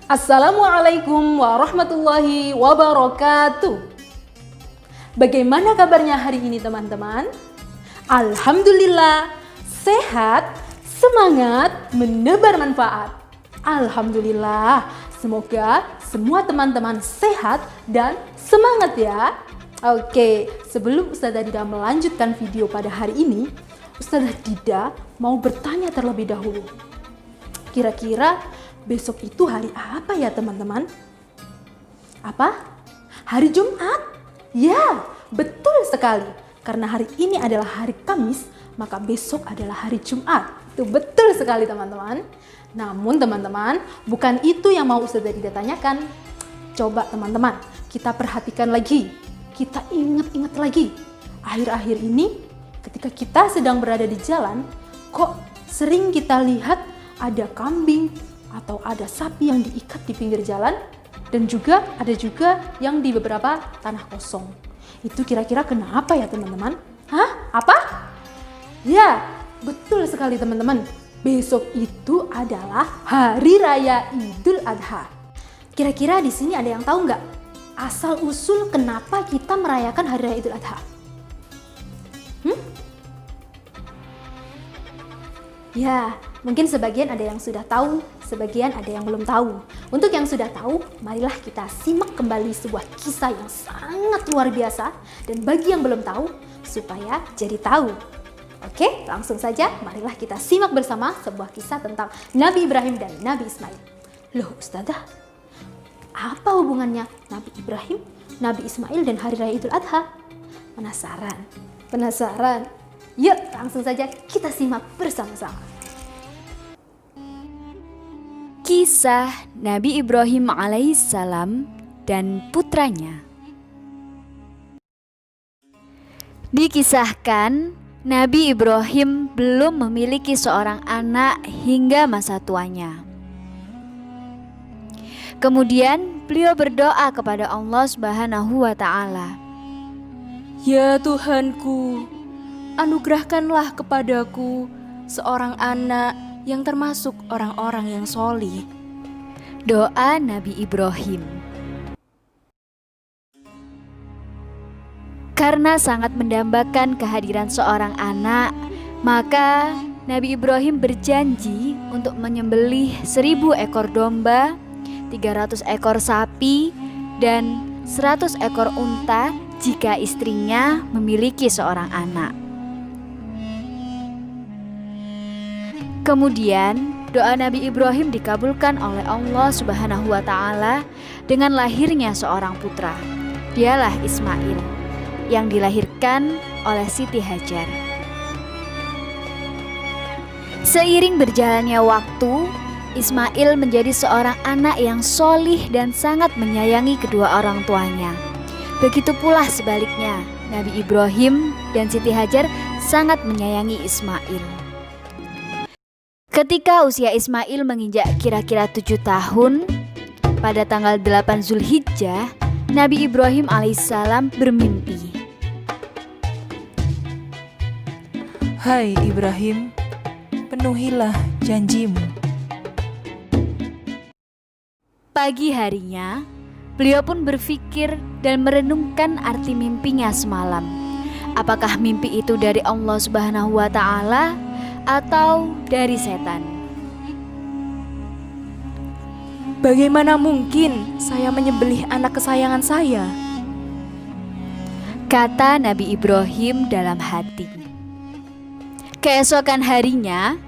Assalamualaikum warahmatullahi wabarakatuh. Bagaimana kabarnya hari ini teman-teman? Alhamdulillah, sehat, semangat, menebar manfaat. Alhamdulillah, semoga semua teman-teman sehat dan semangat ya. Oke, sebelum Ustazah Dida melanjutkan video pada hari ini, Ustazah Dida mau bertanya terlebih dahulu. Kira-kira besok itu hari apa ya teman-teman? Apa? Hari Jumat? Ya, betul sekali. Karena hari ini adalah hari Kamis, maka besok adalah hari Jumat. Itu betul sekali teman-teman. Namun teman-teman, bukan itu yang mau Ustazah Dida tanyakan. Coba teman-teman, kita perhatikan lagi. Kita ingat-ingat lagi. Akhir-akhir ini, ketika kita sedang berada di jalan, kok sering kita lihat ada kambing, atau ada sapi yang diikat di pinggir jalan, dan juga ada yang di beberapa tanah kosong. Itu kira-kira kenapa ya teman-teman? Hah? Apa? Ya, betul sekali teman-teman. Besok itu adalah Hari Raya Idul Adha. Kira-kira di sini ada yang tahu nggak asal usul kenapa kita merayakan Hari Raya Idul Adha? Ya, mungkin sebagian ada yang sudah tahu, sebagian ada yang belum tahu. Untuk yang sudah tahu, marilah kita simak kembali sebuah kisah yang sangat luar biasa. Dan bagi yang belum tahu, supaya jadi tahu. Oke, langsung saja marilah kita simak bersama sebuah kisah tentang Nabi Ibrahim dan Nabi Ismail. Loh Ustazah, apa hubungannya Nabi Ibrahim, Nabi Ismail dan Hari Raya Idul Adha? Penasaran? Penasaran? Yuk, langsung saja kita simak bersama-sama. Kisah Nabi Ibrahim alaihissalam dan putranya. Dikisahkan, Nabi Ibrahim belum memiliki seorang anak hingga masa tuanya. Kemudian beliau berdoa kepada Allah Subhanahu wa Ta'ala. Ya Tuhanku, anugerahkanlah kepadaku seorang anak yang termasuk orang-orang yang solih. Doa Nabi Ibrahim. Karena sangat mendambakan kehadiran seorang anak, maka Nabi Ibrahim berjanji untuk menyembelih 1000 ekor domba, 300 ekor sapi, dan 100 ekor unta jika istrinya memiliki seorang anak. Kemudian doa Nabi Ibrahim dikabulkan oleh Allah Subhanahu wa Ta'ala dengan lahirnya seorang putra. Dialah Ismail yang dilahirkan oleh Siti Hajar. Seiring berjalannya waktu, Ismail menjadi seorang anak yang solih dan sangat menyayangi kedua orang tuanya. Begitu pula sebaliknya, Nabi Ibrahim dan Siti Hajar sangat menyayangi Ismail. Ketika usia Ismail menginjak kira-kira 7 tahun, pada tanggal 8 Zulhijjah, Nabi Ibrahim alaihissalam bermimpi. Hai Ibrahim, penuhilah janjimu. Pagi harinya, beliau pun berpikir dan merenungkan arti mimpinya semalam. Apakah mimpi itu dari Allah Subhanahu wa Ta'ala atau dari setan? Bagaimana mungkin saya menyembelih anak kesayangan saya? Kata Nabi Ibrahim dalam hati. Keesokan harinya,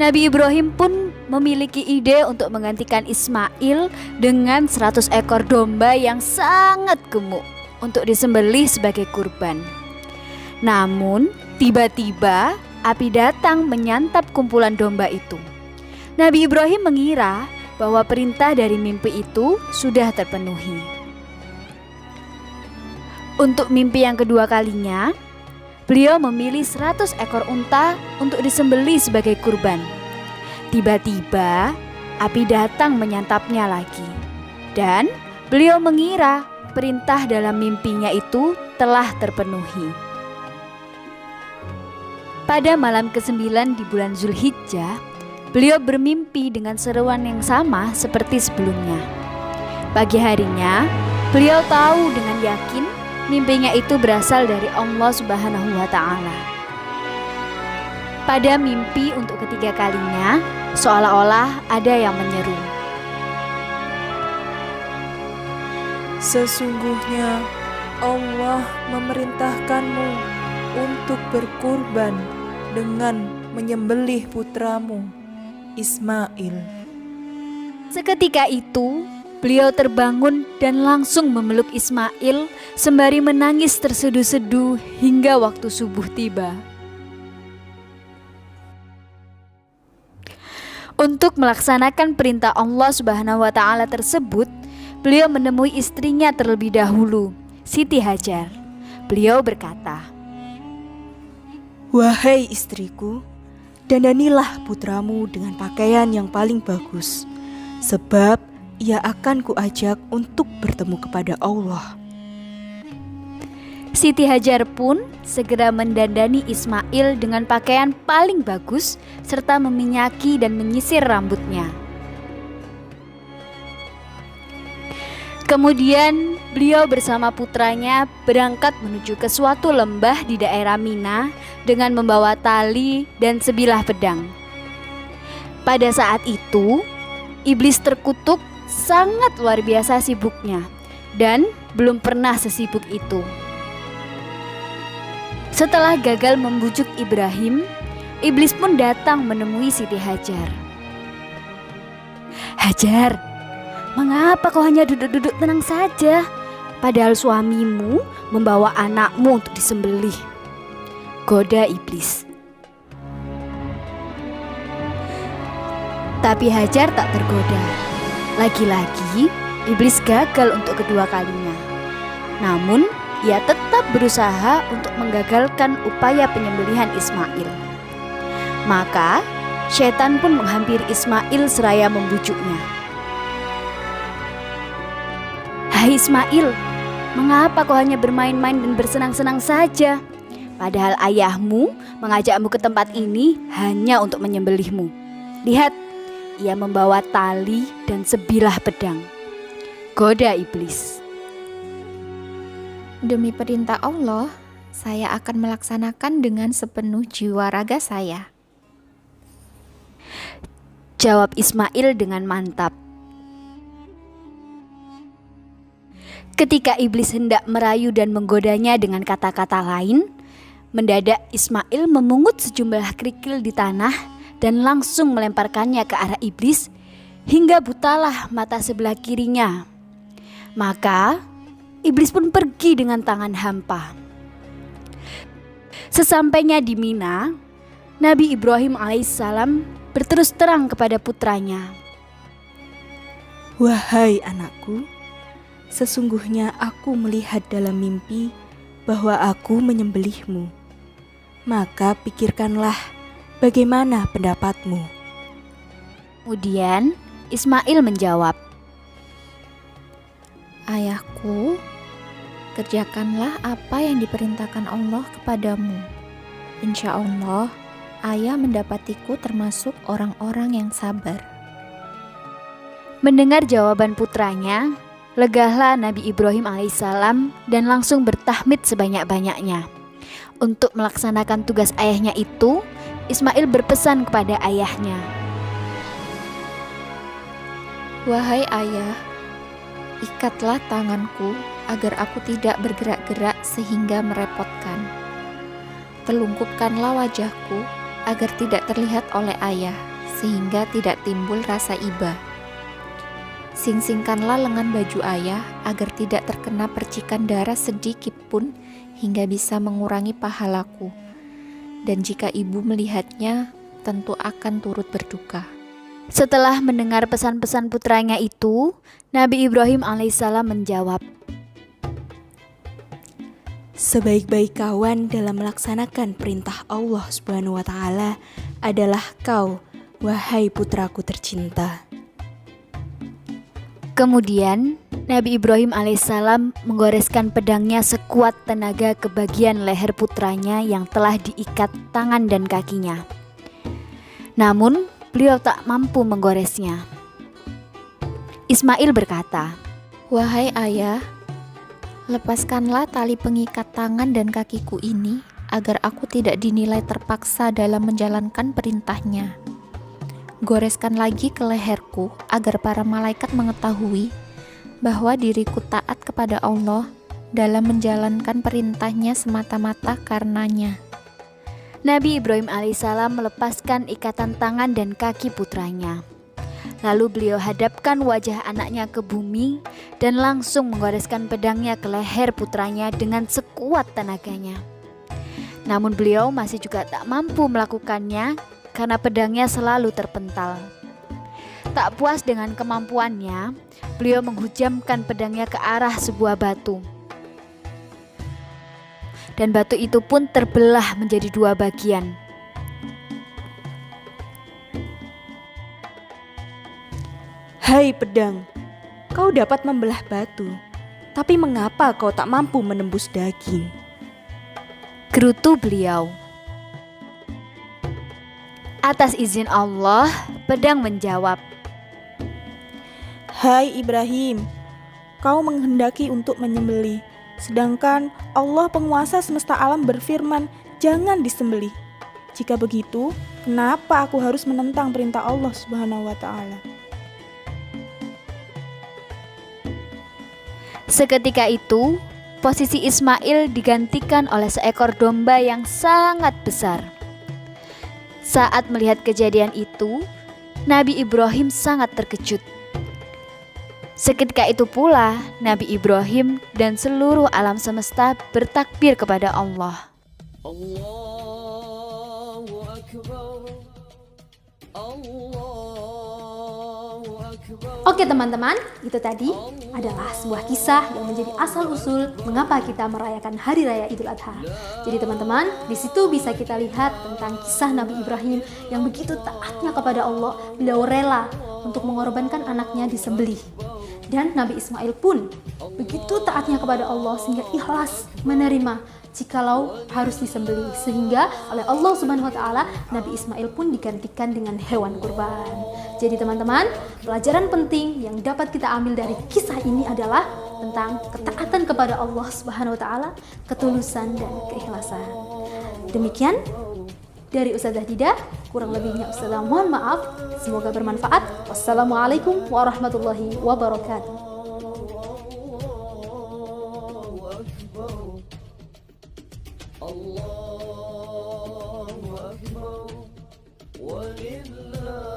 Nabi Ibrahim pun memiliki ide untuk menggantikan Ismail dengan 100 ekor domba yang sangat gemuk untuk disembelih sebagai kurban. Namun, tiba-tiba api datang menyantap kumpulan domba itu. Nabi Ibrahim mengira bahwa perintah dari mimpi itu sudah terpenuhi. Untuk mimpi yang kedua kalinya, beliau memilih 100 ekor unta untuk disembelih sebagai kurban. Tiba-tiba api datang menyantapnya lagi. Dan beliau mengira perintah dalam mimpinya itu telah terpenuhi. Pada malam ke-9 di bulan Zulhijjah, beliau bermimpi dengan seruan yang sama seperti sebelumnya. Pagi harinya, beliau tahu dengan yakin mimpinya itu berasal dari Allah Subhanahu wa Ta'ala. Pada mimpi untuk ketiga kalinya, seolah-olah ada yang menyeru, Sesungguhnya Allah memerintahkanmu untuk berkurban dengan menyembelih putramu, Ismail. Seketika itu, beliau terbangun dan langsung memeluk Ismail sembari menangis terseduh-seduh hingga waktu subuh tiba. Untuk melaksanakan perintah Allah Subhanahu wa Ta'ala tersebut, beliau menemui istrinya terlebih dahulu, Siti Hajar. Beliau berkata, Wahai istriku, dandanilah putramu dengan pakaian yang paling bagus, sebab ia akan kuajak untuk bertemu kepada Allah. Siti Hajar pun segera mendandani Ismail dengan pakaian paling bagus serta meminyaki dan menyisir rambutnya. Kemudian beliau bersama putranya berangkat menuju ke suatu lembah di daerah Mina dengan membawa tali dan sebilah pedang. Pada saat itu, iblis terkutuk sangat luar biasa sibuknya dan belum pernah sesibuk itu. Setelah gagal membujuk Ibrahim, iblis pun datang menemui Siti Hajar. Hajar, mengapa kau hanya duduk-duduk tenang saja, padahal suamimu membawa anakmu untuk disembelih? Goda iblis. Tapi Hajar tak tergoda. Lagi-lagi, iblis gagal untuk kedua kalinya. Namun, ia tetap berusaha untuk menggagalkan upaya penyembelihan Ismail. Maka, setan pun menghampiri Ismail seraya membujuknya. Hai Ismail, mengapa kau hanya bermain-main dan bersenang-senang saja? Padahal ayahmu mengajakmu ke tempat ini hanya untuk menyembelihmu. Lihat, ia membawa tali dan sebilah pedang. Goda iblis. Demi perintah Allah, saya akan melaksanakan dengan sepenuh jiwa raga saya. Jawab Ismail dengan mantap. Ketika iblis hendak merayu dan menggodanya dengan kata-kata lain, mendadak Ismail memungut sejumlah kerikil di tanah dan langsung melemparkannya ke arah iblis hingga butalah mata sebelah kirinya. Maka iblis pun pergi dengan tangan hampa. Sesampainya di Mina, Nabi Ibrahim alaihissalam berterus terang kepada putranya. Wahai anakku, sesungguhnya aku melihat dalam mimpi bahwa aku menyembelihmu. Maka pikirkanlah bagaimana pendapatmu. Kemudian Ismail menjawab, Ayahku, kerjakanlah apa yang diperintahkan Allah kepadamu. Insya Allah, ayah mendapatiku termasuk orang-orang yang sabar. Mendengar jawaban putranya, legalah Nabi Ibrahim alaihissalam dan langsung bertahmid sebanyak-banyaknya. Untuk melaksanakan tugas ayahnya itu, Ismail berpesan kepada ayahnya. Wahai ayah, ikatlah tanganku agar aku tidak bergerak-gerak sehingga merepotkan. Telungkupkanlah wajahku agar tidak terlihat oleh ayah sehingga tidak timbul rasa iba. Sing-singkanlah lengan baju ayah agar tidak terkena percikan darah sedikit pun hingga bisa mengurangi pahalaku. Dan jika ibu melihatnya, tentu akan turut berduka. Setelah mendengar pesan-pesan putranya itu, Nabi Ibrahim alaihissalam menjawab, Sebaik-baik kawan dalam melaksanakan perintah Allah Subhanahu wa Ta'ala adalah kau, wahai putraku tercinta. Kemudian Nabi Ibrahim alaihissalam menggoreskan pedangnya sekuat tenaga ke bagian leher putranya yang telah diikat tangan dan kakinya. Namun beliau tak mampu menggoresnya. Ismail berkata, Wahai ayah, lepaskanlah tali pengikat tangan dan kakiku ini agar aku tidak dinilai terpaksa dalam menjalankan perintahnya. Goreskan lagi ke leherku agar para malaikat mengetahui bahwa diriku taat kepada Allah dalam menjalankan perintahnya semata-mata karenanya. Nabi Ibrahim alaihissalam melepaskan ikatan tangan dan kaki putranya. Lalu beliau hadapkan wajah anaknya ke bumi dan langsung menggoreskan pedangnya ke leher putranya dengan sekuat tenaganya. Namun beliau masih juga tak mampu melakukannya karena pedangnya selalu terpental. Tak puas dengan kemampuannya, beliau menghujamkan pedangnya ke arah sebuah batu. Dan batu itu pun terbelah menjadi 2 bagian. Hai pedang, kau dapat membelah batu, tapi mengapa kau tak mampu menembus daging? Gerutu beliau. Atas izin Allah, pedang menjawab, Hai Ibrahim, kau menghendaki untuk menyembelih, sedangkan Allah penguasa semesta alam berfirman, jangan disembelih. Jika begitu, kenapa aku harus menentang perintah Allah Subhanahu wa Ta'ala? Seketika itu, posisi Ismail digantikan oleh seekor domba yang sangat besar. Saat melihat kejadian itu, Nabi Ibrahim sangat terkejut. Seketika itu pula, Nabi Ibrahim dan seluruh alam semesta bertakbir kepada Allah. Allahu Akbar, Allahu Akbar. Oke teman-teman, itu tadi adalah sebuah kisah yang menjadi asal-usul mengapa kita merayakan Hari Raya Idul Adha. Jadi teman-teman, di situ bisa kita lihat tentang kisah Nabi Ibrahim yang begitu taatnya kepada Allah. Beliau rela untuk mengorbankan anaknya disembelih. Dan Nabi Ismail pun begitu taatnya kepada Allah sehingga ikhlas menerima jikalau harus disembelih, sehingga oleh Allah Subhanahu wa Ta'ala Nabi Ismail pun digantikan dengan hewan kurban. Jadi teman-teman, pelajaran penting yang dapat kita ambil dari kisah ini adalah tentang ketaatan kepada Allah Subhanahu wa Ta'ala, ketulusan dan keikhlasan. Demikian dari Ustazah Dida, kurang lebihnya Ustazah mohon maaf. Semoga bermanfaat. Wassalamualaikum warahmatullahi wabarakatuh. Allahu Akbar, walillah.